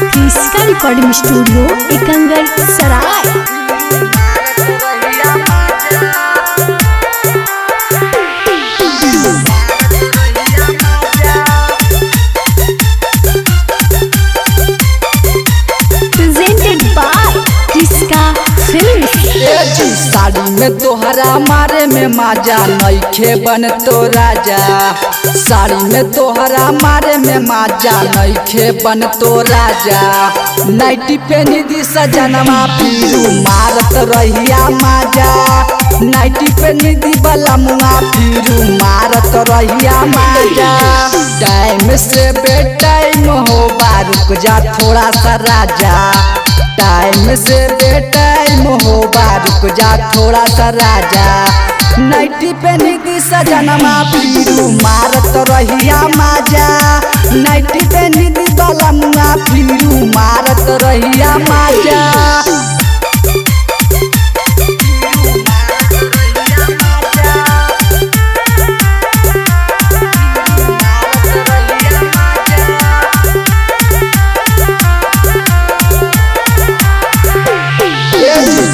क्रिस्का recording studio Ekangar Sarai. Presented by Kriska films. Sari में तोहरा मारे में माजा नइखे बन तो राजा। साड़ी में तोहरा मारे में माजा नइखे बन तो राजा। नाइटी पे निधि सजनवा फिरू मारत रहिया माजा। नाइटी पे निधि वाला मुआ फिरू मारत रहिया माजा। टाइम से बेटाइम हो रुक जा थोड़ा सा राजा। टाइम से बेटाइम हो रुक जा थोड़ा सा राजा। नाइटी पे निधि सजनवा फिरू मारत रहिया माजा। नाइटी पे निधि वाला मुआ फिरू मारत रहिया माजा।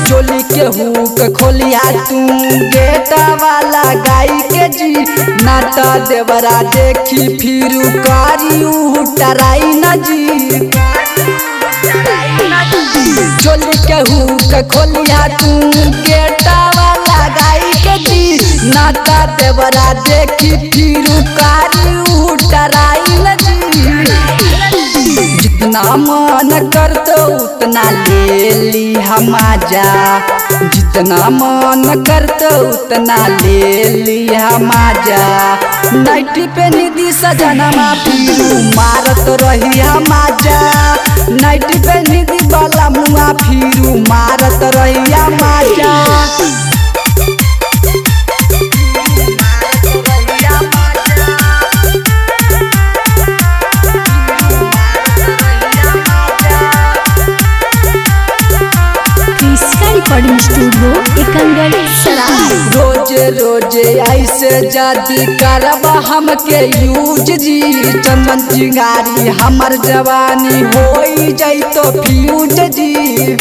चोली के हुक खोलिया तू गेटा वाला गाई के जी। नाता देवरा देखी फिरू कारी उतराई न जी। चोली के हुक खोलिया तू गेटा वाला गाई के जी। नाता देवरा देखी फिरू कारी उतराई न जी। जितना मन करतो उतना ले ली हम आजा। जितना मन करतो उतना ले ली हम आजा। नाइटी पे निधि सजनवा फिरू मारत रहिया माजा। नाइटी पे निधि वाला मुआ फिरू मारत रहिया माजा। रिकॉर्डिंग स्टूडियो एकंगर सराय। रोजे रोजे ऐसे जादी करबा हमके यूज जी। चंदन चिंगारी हमर जवानी होई जैतो फ्यूज जी।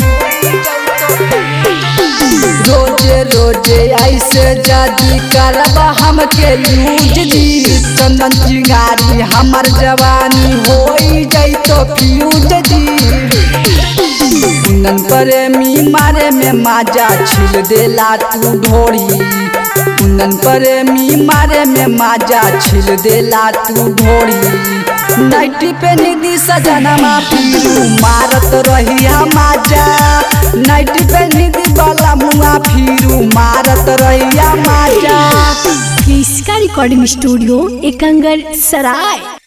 रोजे रोजे ऐसे जादी करबा हमके यूज जी। चंदन चिंगारी हमर जवानी होई जैतो फ्यूज जी। कुंदन प्रेमी मारे में माजा छिल देला तू ढोरी। कुंदन प्रेमी मारे में माजा छिल देला तू ढोरी। नाइटी पे निधि सजनवा फिरू मारत रहिया माजा। नाइटी पे निधि वाला मुआ फिरू मारत रहिया माजा। क्रिस्का रिकॉर्डिंग स्टूडियो एकंगर सराय।